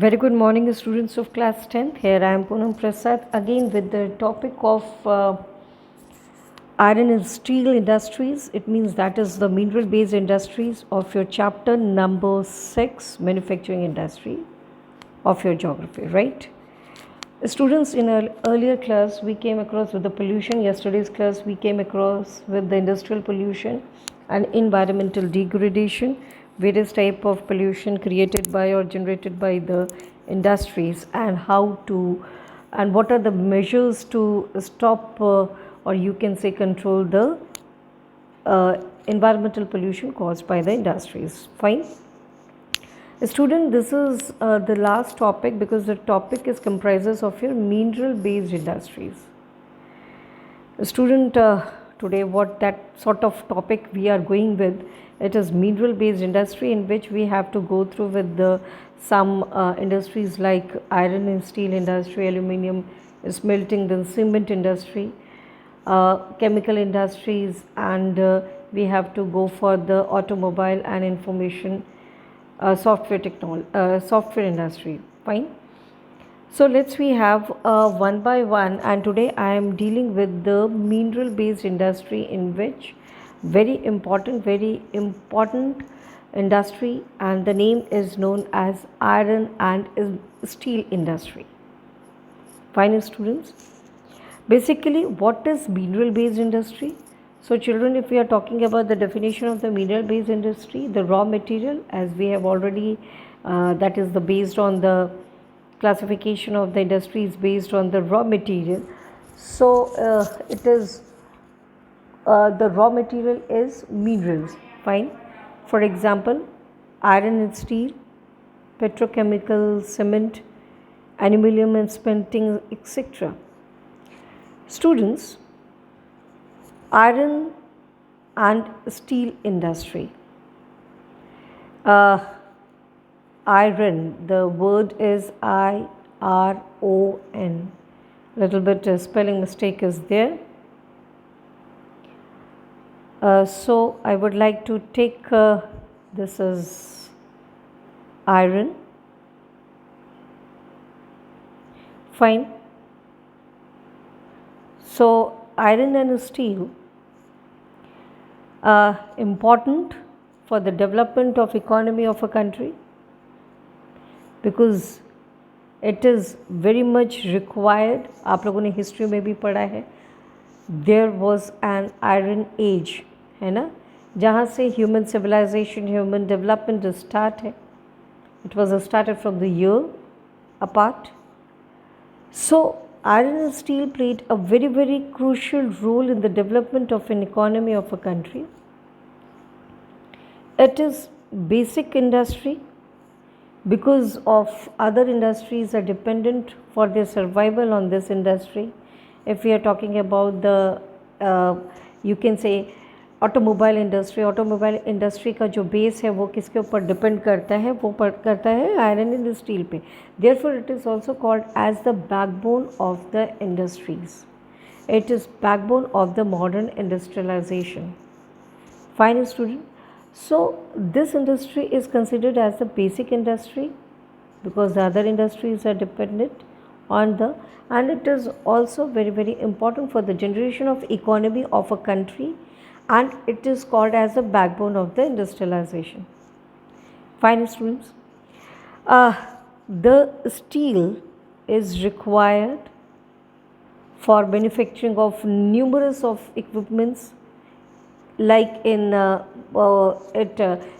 Very good morning, students of class 10th. Here I am Poonam Prasad again with the topic of iron and steel industries. It means that is the mineral based industries of your chapter number 6, manufacturing industry of your geography, right? Students, in our earlier class we came across with the pollution. Yesterday's class we came across with the industrial pollution and environmental degradation, various type of pollution created by or generated by the industries, and how to and what are the measures to stop or you can say control the environmental pollution caused by the industries. Fine. Student, this is the last topic because the topic is comprises of your mineral based industries. Student, today what that sort of topic we are going with, it is mineral based industry, in which we have to go through with the some industries like iron and steel industry, aluminium smelting, then cement industry, chemical industries, and we have to go for the automobile and information software industry. Fine. So let's we have one by one, and today I am dealing with the mineral based industry, in which very important industry, and the name is known as iron and steel industry. Fine, students. Basically, what is mineral based industry? So children, if we are talking about the definition of the mineral based industry, the raw material, as we have already that is the based on the classification of the industry is based on the raw material. So it is the raw material is minerals. Fine. For example, iron and steel, petrochemical, cement, aluminium and smelting, etc. Students, iron and steel industry. Iron, the word is IRON. Little bit spelling mistake is there. So I would like to take this is iron. Fine. So iron and steel important for the development of economy of a country, because it is very much required. आप लोगों ने history में भी पढ़ा है, there was an iron age, है ना, जहाँ से human civilisation, human development start है. It was started from the year apart. So iron and steel played a very crucial role in the development of an economy of a country. It is basic industry because of other industries are dependent for their survival on this industry. If we are talking about the you can say automobile industry का जो base है वो किसके ऊपर depend करता है, वो करता है आयरन एंड स्टील पे. Therefore it is also called as the backbone of the industries. It is backbone of the modern industrialisation. Fine student. So this industry is considered as the basic industry because the other industries are dependent on the, and it is also very important for the generation of economy of a country, and it is called as the backbone of the industrialization. Fine students. The steel is required for manufacturing of numerous of equipments, like in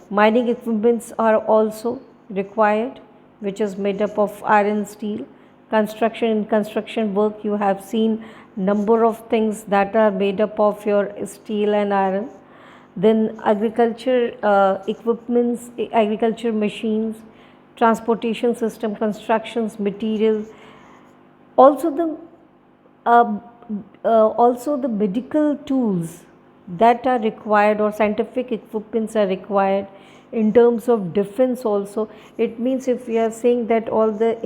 mining equipments are also required, which is made up of iron, steel. In construction work you have seen number of things that are made up of your steel and iron. Then agriculture equipments, agriculture machines, transportation system, constructions, materials. Also the medical tools that are required, or scientific equipments are required. In terms of defense also, it means if we are saying that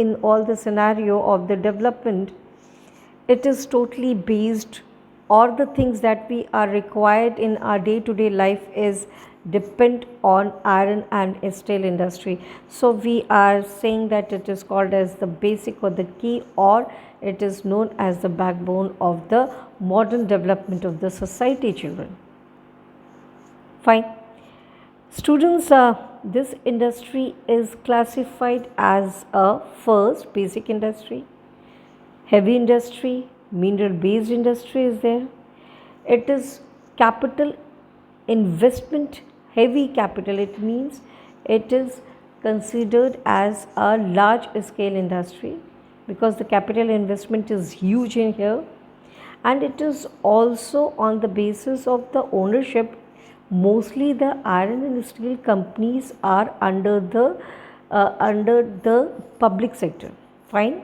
in all the scenario of the development, it is totally based, or the things that we are required in our day to day life is depend on iron and steel industry. So we are saying that it is called as the basic or the key, or it is known as the backbone of the modern development of the society, children. Fine. Students, this industry is classified as a first basic industry, heavy industry, mineral based industry is there. It is capital investment heavy capital. It means it is considered as a large scale industry because the capital investment is huge in here, and it is also on the basis of the ownership. Mostly the iron and steel companies are under the public sector. Fine,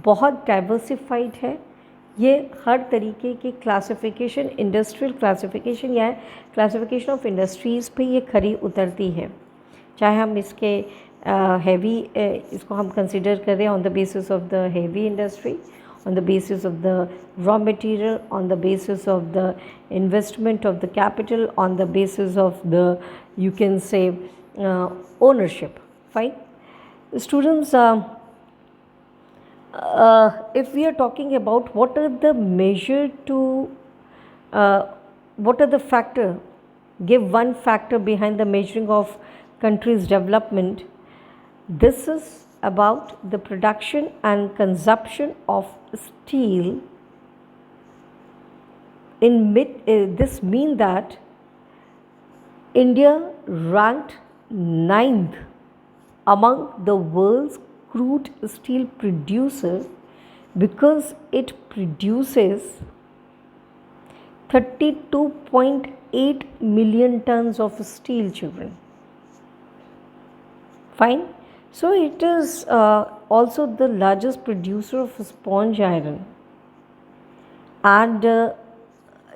बहुत diversified है ये, हर तरीके की classification, industrial classification या classification of industries पे ये खरी उतरती है। चाहे हम इसके हैवी इसको हम कंसिडर करें on the basis of the heavy industry, on the basis of the raw material, on the basis of the investment of the capital, on the basis of the, you can say, ownership. Fine. Students, if we are talking about what are the measure to, what are the factor, give one factor behind the measuring of country's development. This is about the production and consumption of steel. This means that India ranked 9th among the world's crude steel producer because it produces 32.8 million tons of steel, children. Fine. So it is also the largest producer of sponge iron, and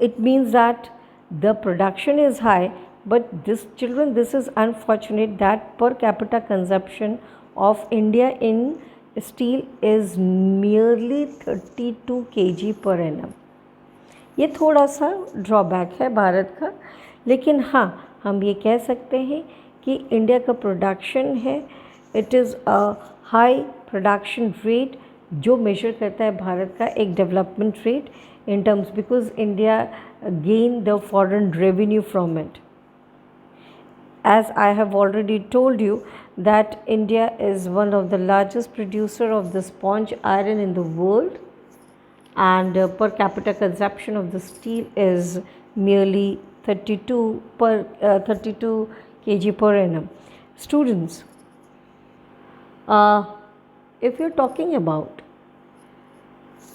it means that the production is high, but this, children, this is unfortunate that per capita consumption of India in steel is merely 32 kg per annum. ये थोड़ा सा drawback है भारत का, लेकिन हाँ हम ये कह सकते हैं कि इंडिया का प्रोडक्शन है, it is a high production rate जो मेजर करता है भारत का एक development rate in terms, because India gain the foreign revenue from it. As I have already told you that India is one of the largest producer of the sponge iron in the world, and per capita consumption of the steel is merely 32 kg per annum. Students, if you're talking about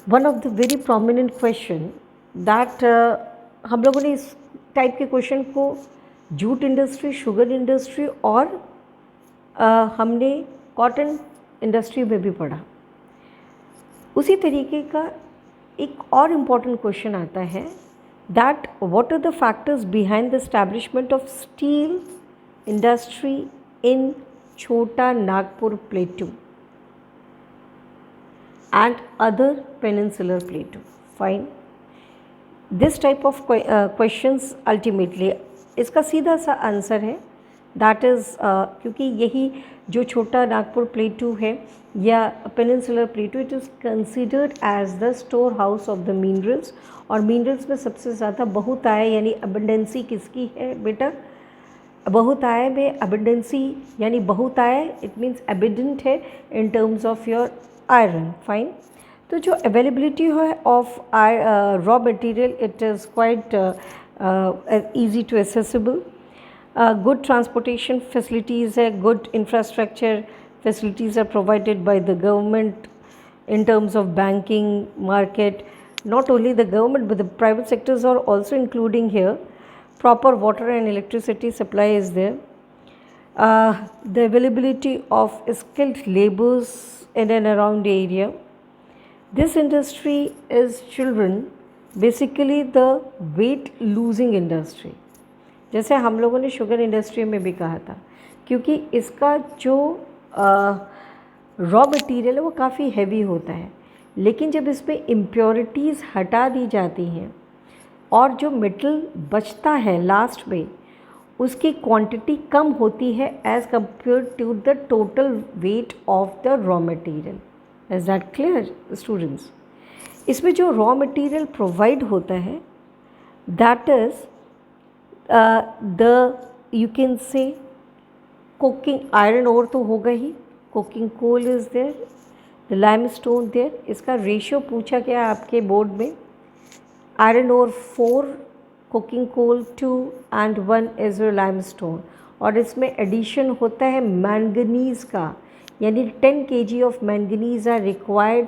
one of the very prominent question that हम लोगों ने इस type के question को jute industry, sugar industry और हमने cotton industry में भी पढ़ा. उसी तरीके का एक और इम्पॉर्टेंट क्वेश्चन आता है that what are the factors behind the establishment of steel industry in Chota Nagpur प्लेटू and other peninsular plateau. Fine. This type of questions ultimately, इसका सीधा सा आंसर है दैट इज़ क्योंकि यही जो छोटा नागपुर प्लेटू है या peninsular plateau, it is considered as the store house of the minerals. और मिनरल्स में सबसे ज़्यादा बहुतायत यानी अबंडेंसी किसकी है बेटा? बहुतायत में अबंडेंसी यानी बहुतायत इट मीन्स एबिडेंट है in terms of your iron. Fine. तो जो अवेलेबिलिटी है of raw material, it is quite easy to accessible. Good transportation facilities है, good infrastructure facilities are provided by the government in terms of banking, market. Not only the government but the private sectors are also including here. Proper water and electricity supply is there. The availability of skilled laborers in and around the area. This industry is, children, basically the weight losing industry. जैसे हम लोगों ने sugar industry में भी कहा था, क्योंकि इसका जो रॉ मटेरियल है वो काफ़ी हैवी होता है, लेकिन जब इसमें इम्प्योरिटीज़ हटा दी जाती हैं और जो मेटल बचता है लास्ट में, उसकी क्वांटिटी कम होती है as compared to the total weight of the raw material. Is that clear students? इसमें जो रॉ मटेरियल प्रोवाइड होता है that is the you can say coking iron ore तो होगा ही, coking coal is there, the limestone there. इसका ratio पूछा गया आपके बोर्ड में, iron ore 4, coking coal 2 and 1 is limestone. और इसमें एडिशन होता है मैंगनीज़ का, यानी 10 kg of manganese are required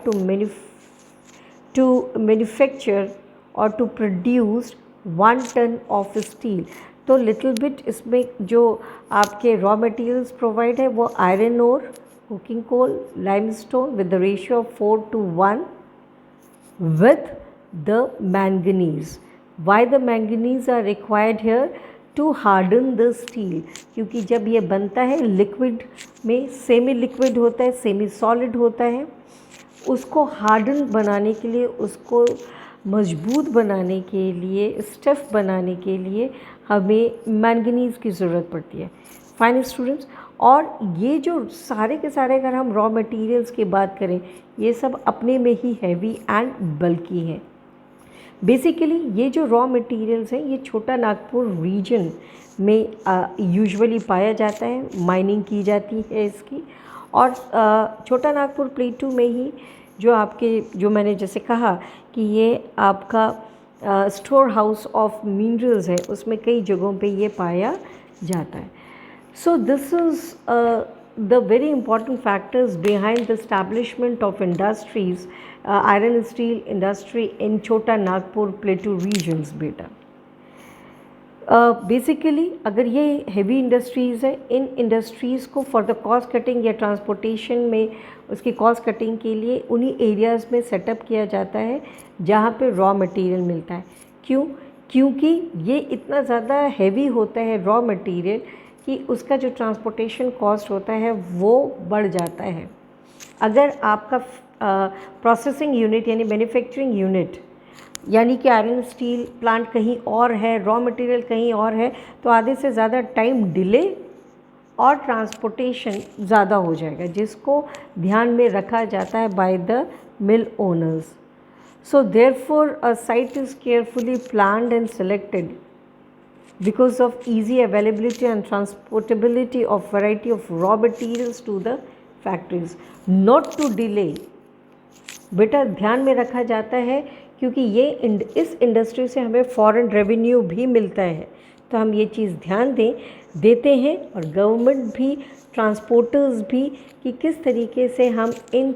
to manufacture और to produce 1 ton of steel. तो लिटिल बिट इसमें जो आपके रॉ मटेरियल्स प्रोवाइड है वो iron ore, coking coal, limestone with the ratio of 4:1 with the manganese. Why the manganese are required here? To harden the steel. क्योंकि जब ये बनता है लिक्विड में, सेमी लिक्विड होता है, सेमी सॉलिड होता है, उसको हार्डन बनाने के लिए, उसको मजबूत बनाने के लिए, स्टफ़ बनाने के लिए हमें मैंगनीज़ की ज़रूरत पड़ती है। फाइन स्टूडेंट्स, और ये जो सारे के सारे अगर हम रॉ मटेरियल्स की बात करें, ये सब अपने में ही हैवी एंड बल्की हैं। बेसिकली ये जो रॉ मटेरियल्स हैं ये छोटा नागपुर रीजन में यूजुअली पाया जाता है, माइनिंग की जाती है इसकी। और छोटा नागपुर प्लेटू में ही जो आपके, जो मैंने जैसे कहा कि ये आपका स्टोर हाउस ऑफ मिनरल्स है, उसमें कई जगहों पे ये पाया जाता है। So this is the very important factors behind the establishment of industries, iron and steel industry in Chota Nagpur Plateau regions बेटा। बेसिकली अगर ये हेवी इंडस्ट्रीज़ है, इन इंडस्ट्रीज़ को फॉर द कॉस्ट कटिंग या ट्रांसपोर्टेशन में उसकी कॉस्ट कटिंग के लिए उन्हीं एरियाज़ में सेटअप किया जाता है जहाँ पे रॉ मटेरियल मिलता है। क्यों? क्योंकि ये इतना ज़्यादा हैवी होता है रॉ मटेरियल कि उसका जो ट्रांसपोर्टेशन कॉस्ट होता है वो बढ़ जाता है। अगर आपका प्रोसेसिंग यूनिट यानी मैन्युफैक्चरिंग यूनिट यानी कि आयरन स्टील प्लांट कहीं और है, रॉ मटेरियल कहीं और है, तो आधे से ज़्यादा टाइम डिले और ट्रांसपोर्टेशन ज़्यादा हो जाएगा, जिसको ध्यान में रखा जाता है by the mill owners. So therefore a site is carefully planned and selected because of easy availability and transportability of variety of raw materials to the factories, not to delay। बेटा ध्यान में रखा जाता है क्योंकि ये इस इंडस्ट्री से हमें फॉरेन रेवेन्यू भी मिलता है, तो हम ये चीज़ ध्यान देते हैं और गवर्नमेंट भी, ट्रांसपोर्टर्स भी, कि किस तरीके से हम इन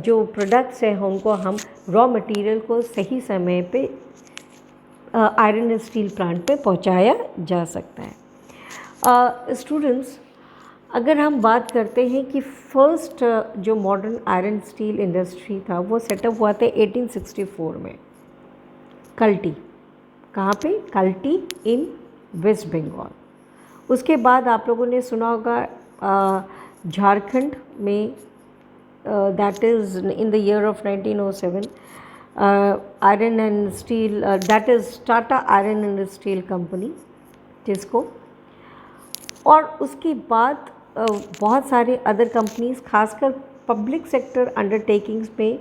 जो प्रोडक्ट्स हैं उनको हम रॉ मटेरियल को सही समय पे आयरन एंड स्टील प्लांट पे पहुंचाया जा सकता है। स्टूडेंट्स, अगर हम बात करते हैं कि फर्स्ट जो मॉडर्न आयरन स्टील इंडस्ट्री था वो सेटअप हुआ था 1864 में कल्टी। कहाँ पे? कल्टी इन वेस्ट बंगाल। उसके बाद आप लोगों ने सुना होगा झारखंड में, that is in the year of 1907, iron and steel, that is Tata iron and steel company जिसको। और उसके बाद बहुत सारे अदर कंपनीज, खासकर पब्लिक सेक्टर अंडरटेकिंग्स में,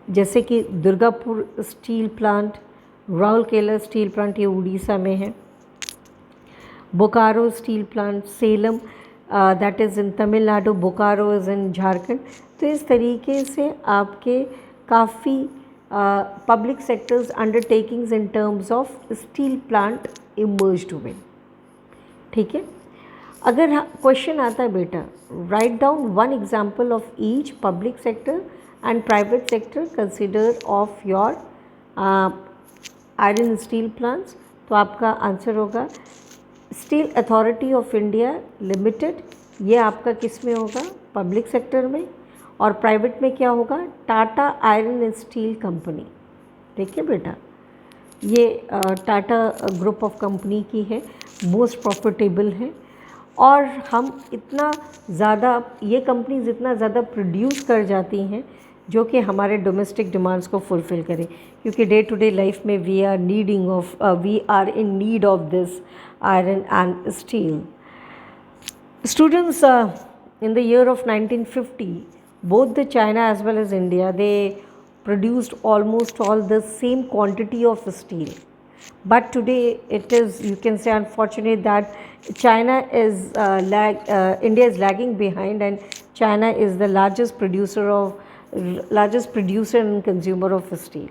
जैसे कि Durgapur steel plant, Rourkela steel plant, ये उड़ीसा में है, Bokaro steel plant, Salem, that is in Tamil Nadu, Bokaro is in Jharkhand. तो इस तरीके से आपके काफ़ी public sectors undertakings in terms of steel plant emerged हुए। ठीक है, अगर क्वेश्चन आता है बेटा, write down one example of each public sector and private sector consider of your iron steel plants, तो आपका आंसर होगा steel authority of India limited. ये आपका किस में होगा? पब्लिक सेक्टर में। और प्राइवेट में क्या होगा? Tata iron and steel company. ठीक है बेटा, ये टाटा ग्रुप ऑफ कंपनी की है, मोस्ट प्रॉफिटेबल है। और हम इतना ज़्यादा, ये कंपनीज इतना ज़्यादा प्रोड्यूस कर जाती हैं जो कि हमारे डोमेस्टिक डिमांड्स को फुलफ़िल करे, क्योंकि डे टू डे लाइफ में we are in need of this iron and steel. Students, in the year of 1950, both the China as well as India, they produced almost all the same quantity of steel. But today it is, you can say, unfortunate that India is lagging behind, and China is the largest producer and consumer of steel.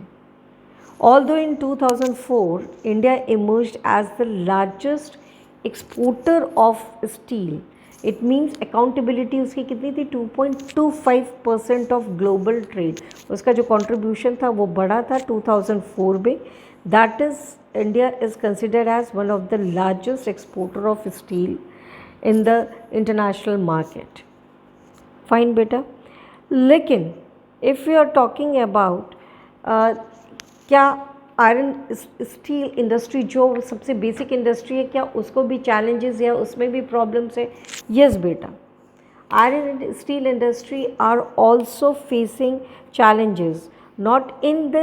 Although in 2004, India emerged as the largest exporter of steel, it means accountability उसकी कितनी थी 2.25% of global trade. उसका जो contribution था वो बड़ा था 2004 में. That is India is considered as one of the largest exporter of steel in the international market. Fine बेटा. लेकिन if you are talking about क्या आयरन स्टील इंडस्ट्री जो सबसे बेसिक इंडस्ट्री है, क्या उसको भी चैलेंजेस या उसमें भी प्रॉब्लम्स है? यस बेटा, iron and steel industry are also facing challenges, not in the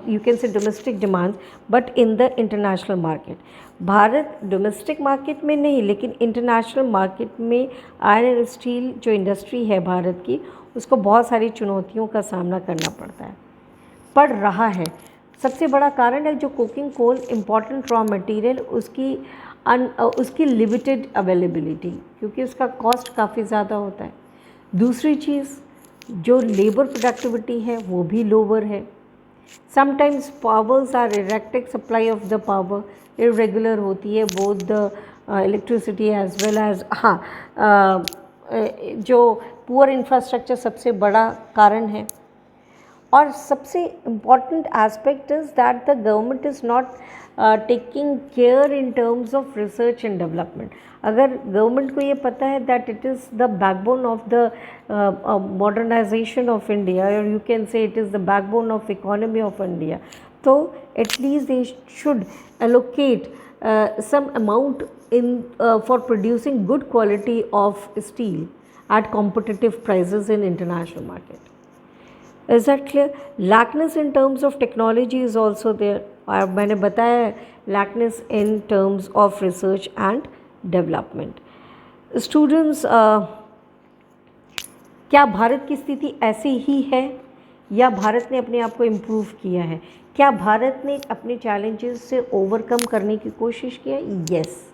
you can say domestic demands but in the international market. Bharat domestic market में नहीं, लेकिन इंटरनेशनल मार्केट में आयरन एंड स्टील जो इंडस्ट्री है भारत की, उसको बहुत सारी चुनौतियों का सामना करना पड़ रहा है. सबसे बड़ा कारण है जो coking coal important raw material उसकी लिमिटेड अवेलेबिलिटी, क्योंकि उसका कॉस्ट काफ़ी ज़्यादा होता है. दूसरी चीज़ जो लेबर प्रोडक्टिविटी है वो भी लोअर है. Sometimes powers are erratic, supply of the power irregular होती है, both the electricity as well as जो पुअर इंफ्रास्ट्रक्चर सबसे बड़ा कारण है. और सबसे important aspect is that the government is not taking care in terms of research and development. अगर गवर्नमेंट को ये पता है that it is the backbone of the modernisation of India, और you can say it is the backbone of economy of India, तो at least they should allocate some amount in for producing good quality of steel at competitive prices in international market. Is that clear? Lackness in terms of technology is also there. और मैंने बताया lackness in terms of research and development. Students, क्या भारत की स्थिति ऐसी ही है या भारत ने अपने आप को इम्प्रूव किया है? क्या भारत ने अपने चैलेंजेस से ओवरकम करने की कोशिश किया? Yes.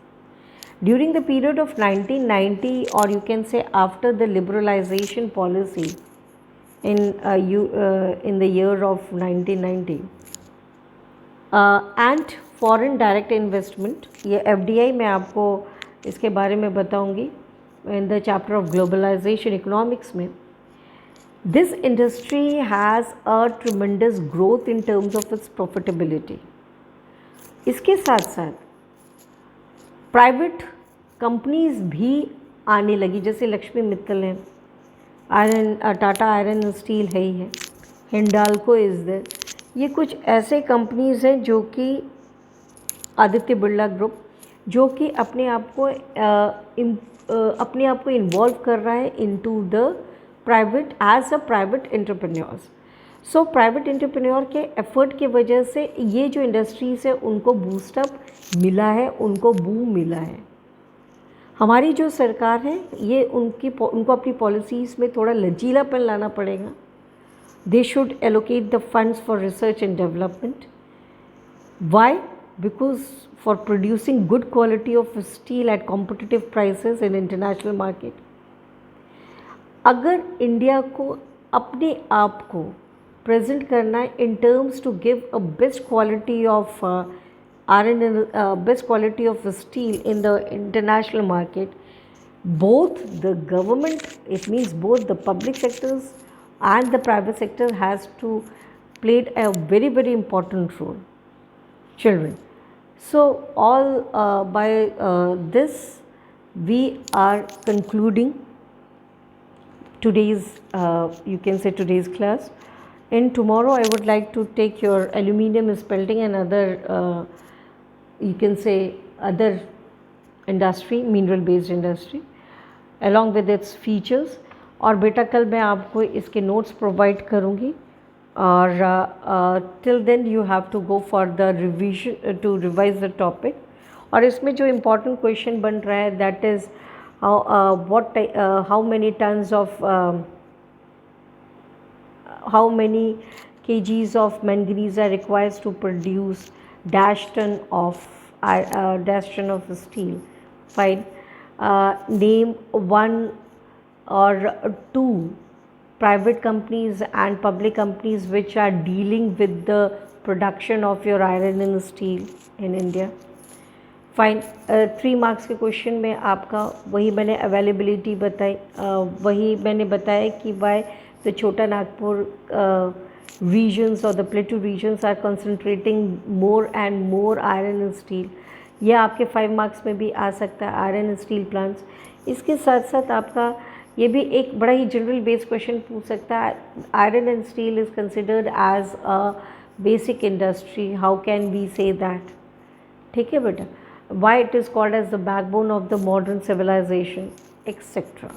During the period of 1990 और you can say after the liberalisation policy in the year of 1990 and foreign direct investment, ये FDI मैं आपको इसके बारे में बताऊंगी in the chapter of globalization economics में. This industry has a tremendous growth in terms of its profitability. इसके साथ साथ प्राइवेट कंपनीज भी आने लगी, जैसे लक्ष्मी मित्तल है, टाटा आयरन स्टील है ही है, हिंडाल्को इज़ देयर. ये कुछ ऐसे कंपनीज़ हैं जो कि आदित्य बिरला ग्रुप, जो कि अपने आप को इन्वॉल्व कर रहा है into the private as a private entrepreneurs. So private entrepreneur के एफर्ट की वजह से ये जो इंडस्ट्रीज़ है उनको बूस्टअप मिला है, उनको बूम मिला है. हमारी जो सरकार है ये उनको अपनी पॉलिसीज़ में थोड़ा लचीलापन लाना पड़ेगा. They should allocate the funds for research and development. Why? Because for producing good quality of steel at competitive prices in international market. अगर इंडिया को अपने आप को प्रेजेंट करना है in terms to give a best quality of iron and best quality of steel in the international market, both the government, it means both the public sectors and the private sector has to play a very very important role. Children, so all by this we are concluding today's you can say today's class. And tomorrow I would like to take your aluminum smelting and other you can say other industry, mineral based industry, along with its features. और बेटा कल मैं आपको इसके notes provide करूँगी, और till then you have to go for the revision to revise the topic. और इसमें जो इम्पोर्टेंट क्वेश्चन बन रहा है that is how many tons of how many kgs of manganese are required to produce dash ton of steel. Fine. Name one or two private companies and public companies which are dealing with the production of your iron and steel in India. Fine 3 marks के question में आपका वही मैंने availability बताई, वही मैंने बताया कि वाई द छोटा Nagpur regions or the plateau regions are concentrating more and more iron and steel. यह आपके 5 मार्क्स में भी आ सकता है, आयरन एंड स्टील प्लांट्स। इसके साथ साथ आपका ये भी एक बड़ा ही जनरल बेस्ड क्वेश्चन पूछ सकता है, iron and steel is considered as a basic industry, how can we say that. ठीक है बेटा, why it is called as the backbone of the modern civilisation etcetera.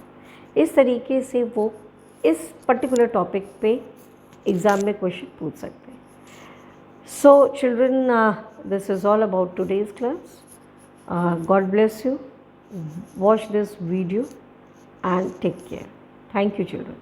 इस तरीके से वो इस पर्टिकुलर टॉपिक पे एग्ज़ाम में क्वेश्चन पूछ सकते हैं। So children, this is all about today's class. God bless you, watch this video and take care. Thank you, children.